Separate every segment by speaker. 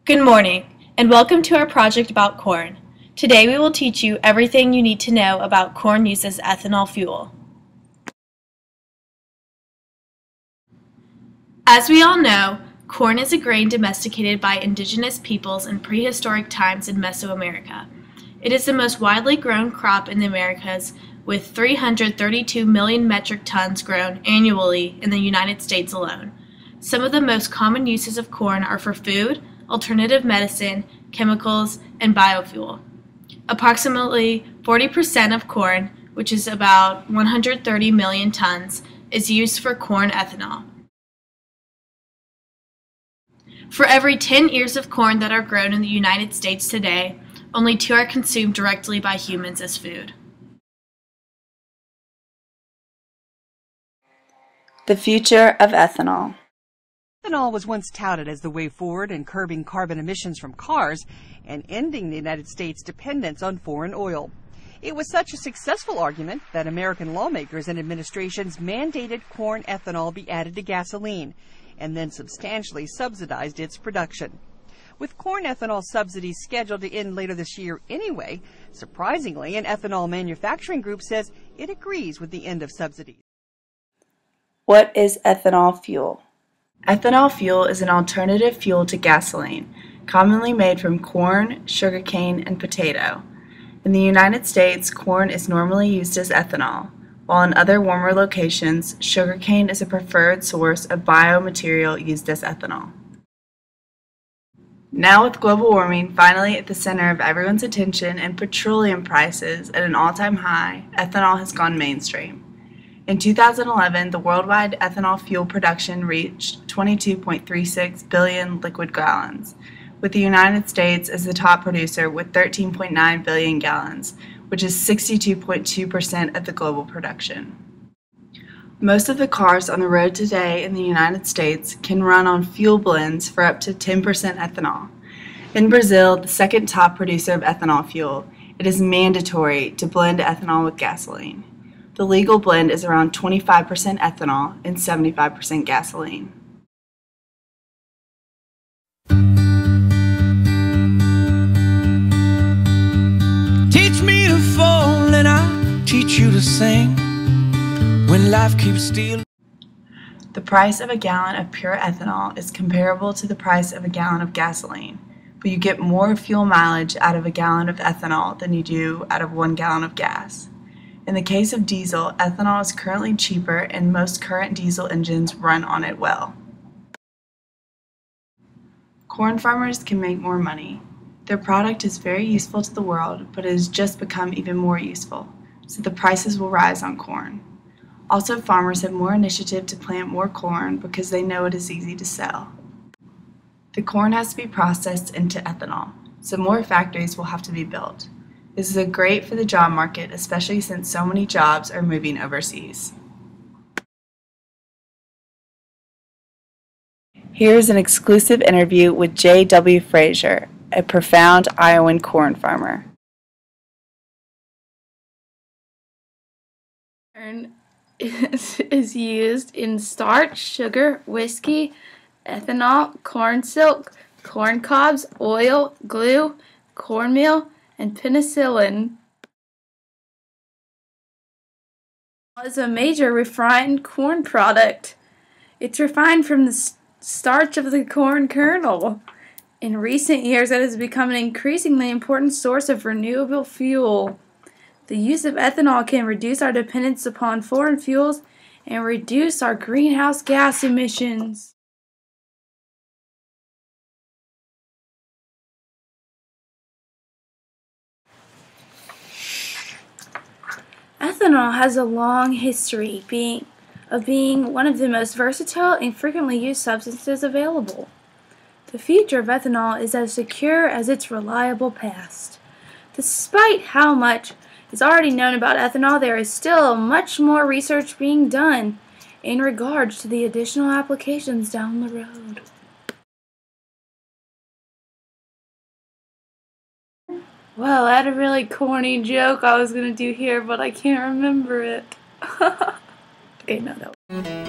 Speaker 1: Good morning, and welcome to our project about corn. Today we will teach you everything you need to know about corn used as ethanol fuel. As we all know, corn is a grain domesticated by indigenous peoples in prehistoric times in Mesoamerica. It is the most widely grown crop in the Americas, with 332 million metric tons grown annually in the United States alone. Some of the most common uses of corn are for food, alternative medicine, chemicals, and biofuel. Approximately 40% of corn, which is about 130 million tons, is used for corn ethanol. For every 10 ears of corn that are grown in the United States today, only 2 are consumed directly by humans as food.
Speaker 2: The future of ethanol.
Speaker 3: Ethanol was once touted as the way forward in curbing carbon emissions from cars and ending the United States' dependence on foreign oil. It was such a successful argument that American lawmakers and administrations mandated corn ethanol be added to gasoline and then substantially subsidized its production. With corn ethanol subsidies scheduled to end later this year anyway, surprisingly, an ethanol manufacturing group says it agrees with the end of subsidies.
Speaker 2: What is ethanol fuel? Ethanol fuel is an alternative fuel to gasoline, commonly made from corn, sugarcane, and potato. In the United States, corn is normally used as ethanol, while in other warmer locations, sugarcane is a preferred source of biomaterial used as ethanol. Now with global warming finally at the center of everyone's attention and petroleum prices at an all-time high, ethanol has gone mainstream. In 2011, the worldwide ethanol fuel production reached 22.36 billion liquid gallons, with the United States as the top producer with 13.9 billion gallons, which is 62.2% of the global production. Most of the cars on the road today in the United States can run on fuel blends for up to 10% ethanol. In Brazil, the second top producer of ethanol fuel, it is mandatory to blend ethanol with gasoline. The legal blend is around 25% ethanol and 75% gasoline.
Speaker 4: Teach me to fall and I'll teach you to sing when life keeps stealing.
Speaker 2: The price of a gallon of pure ethanol is comparable to the price of a gallon of gasoline, but you get more fuel mileage out of a gallon of ethanol than you do out of 1 gallon of gas. In the case of diesel, ethanol is currently cheaper and most current diesel engines run on it well. Corn farmers can make more money. Their product is very useful to the world, but it has just become even more useful, so the prices will rise on corn. Also, farmers have more initiative to plant more corn because they know it is easy to sell. The corn has to be processed into ethanol, so more factories will have to be built. This is great for the job market, especially since so many jobs are moving overseas. Here's an exclusive interview with J.W. Frazier, a profound Iowan corn farmer.
Speaker 5: Corn is used in starch, sugar, whiskey, ethanol, corn silk, corn cobs, oil, glue, cornmeal, and penicillin. It is a major refined corn product. It's refined from the starch of the corn kernel. In recent years, it has become an increasingly important source of renewable fuel. The use of ethanol can reduce our dependence upon foreign fuels and reduce our greenhouse gas emissions. Ethanol has a long history of being one of the most versatile and frequently used substances available. The future of ethanol is as secure as its reliable past. Despite how much is already known about ethanol, there is still much more research being done in regards to the additional applications down the road. Well, I had a really corny joke I was going to do here, but I can't remember it. Okay, no, that was...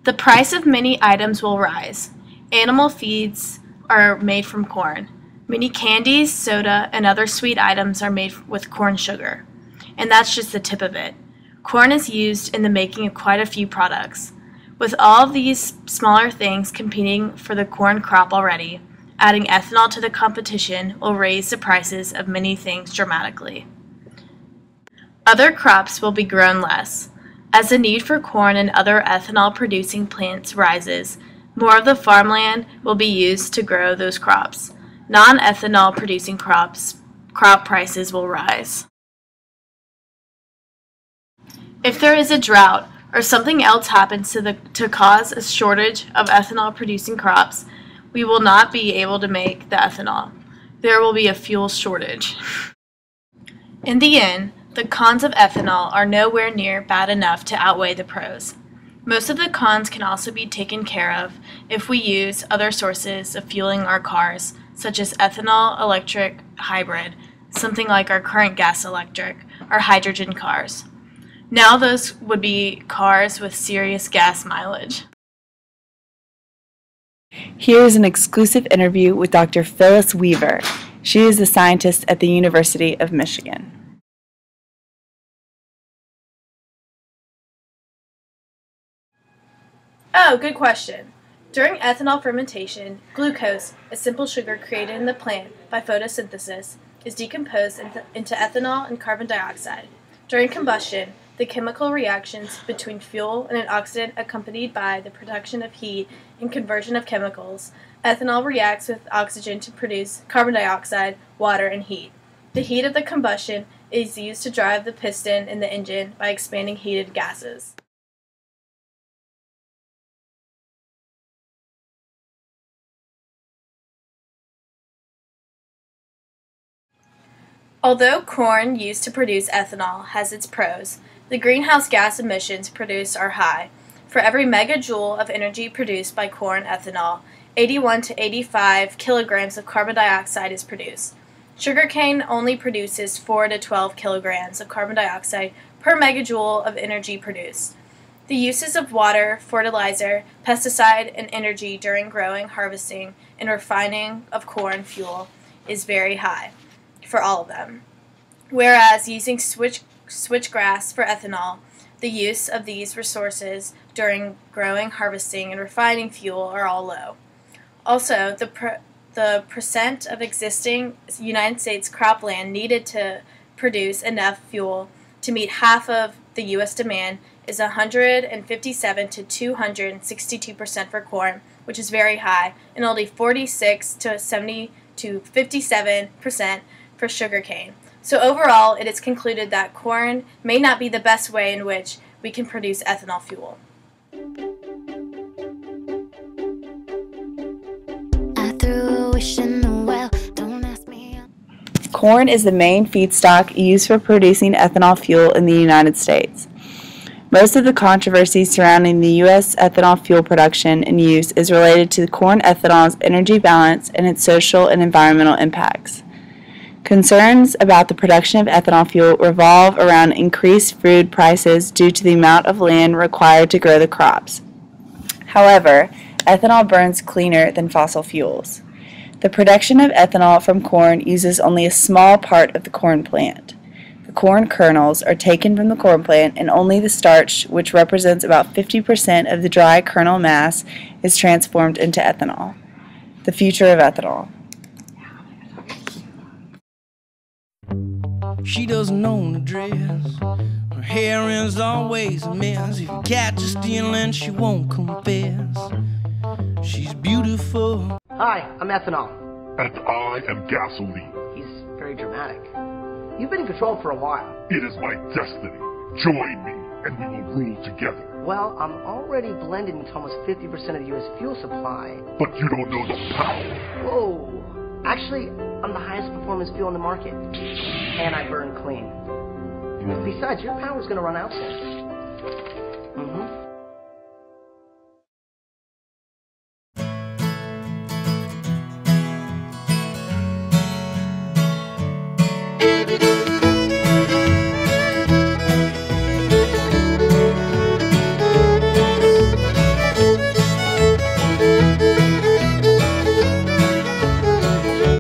Speaker 1: The price of many items will rise. Animal feeds are made from corn. Many candies, soda, and other sweet items are made with corn sugar. And that's just the tip of it. Corn is used in the making of quite a few products. With all of these smaller things competing for the corn crop already, adding ethanol to the competition will raise the prices of many things dramatically. Other crops will be grown less. As the need for corn and other ethanol-producing plants rises, more of the farmland will be used to grow those crops. Non-ethanol-producing crop prices will rise. If there is a drought or something else happens to cause a shortage of ethanol-producing crops, we will not be able to make the ethanol. There will be a fuel shortage. In the end, the cons of ethanol are nowhere near bad enough to outweigh the pros. Most of the cons can also be taken care of if we use other sources of fueling our cars, such as ethanol, electric, hybrid, something like our current gas electric, or hydrogen cars. Now those would be cars with serious gas mileage.
Speaker 2: Here is an exclusive interview with Dr. Phyllis Weaver. She is a scientist at the University of Michigan.
Speaker 1: Oh, good question. During ethanol fermentation, glucose, a simple sugar created in the plant by photosynthesis, is decomposed into ethanol and carbon dioxide. During combustion, the chemical reactions between fuel and an oxidant accompanied by the production of heat and conversion of chemicals, ethanol reacts with oxygen to produce carbon dioxide, water, and heat. The heat of the combustion is used to drive the piston in the engine by expanding heated gases. Although corn used to produce ethanol has its pros, the greenhouse gas emissions produced are high. For every megajoule of energy produced by corn ethanol, 81 to 85 kilograms of carbon dioxide is produced. Sugarcane only produces 4 to 12 kilograms of carbon dioxide per megajoule of energy produced. The uses of water, fertilizer, pesticide, and energy during growing, harvesting, and refining of corn fuel is very high for all of them. Whereas using switchgrass for ethanol, the use of these resources during growing, harvesting, and refining fuel are all low. Also, the percent of existing United States cropland needed to produce enough fuel to meet half of the U.S. demand is 157 to 262% for corn, which is very high, and only 46 to 70 to 57% for sugarcane. So overall, it is concluded that corn may not be the best way in which we can produce ethanol fuel.
Speaker 6: I threw a wish in the well, don't ask me.
Speaker 2: Corn is the main feedstock used for producing ethanol fuel in the United States. Most of the controversy surrounding the U.S. ethanol fuel production and use is related to corn ethanol's energy balance and its social and environmental impacts. Concerns about the production of ethanol fuel revolve around increased food prices due to the amount of land required to grow the crops. However, ethanol burns cleaner than fossil fuels. The production of ethanol from corn uses only a small part of the corn plant. The corn kernels are taken from the corn plant, and only the starch, which represents about 50% of the dry kernel mass, is transformed into ethanol. The future of ethanol.
Speaker 4: She doesn't own a dress. Her hair is always a mess. If you catch her stealing, she won't confess. She's beautiful.
Speaker 7: Hi, I'm Ethanol.
Speaker 8: And I am Gasoline.
Speaker 7: He's very dramatic. You've been in control for a while.
Speaker 8: It is my destiny. Join me, and we will rule together.
Speaker 7: Well, I'm already blended into almost 50% of the U.S. fuel supply.
Speaker 8: But you don't know the power.
Speaker 7: Whoa. Actually, I'm the highest performance fuel in the market. And I burn clean. Besides, your power's gonna run out soon.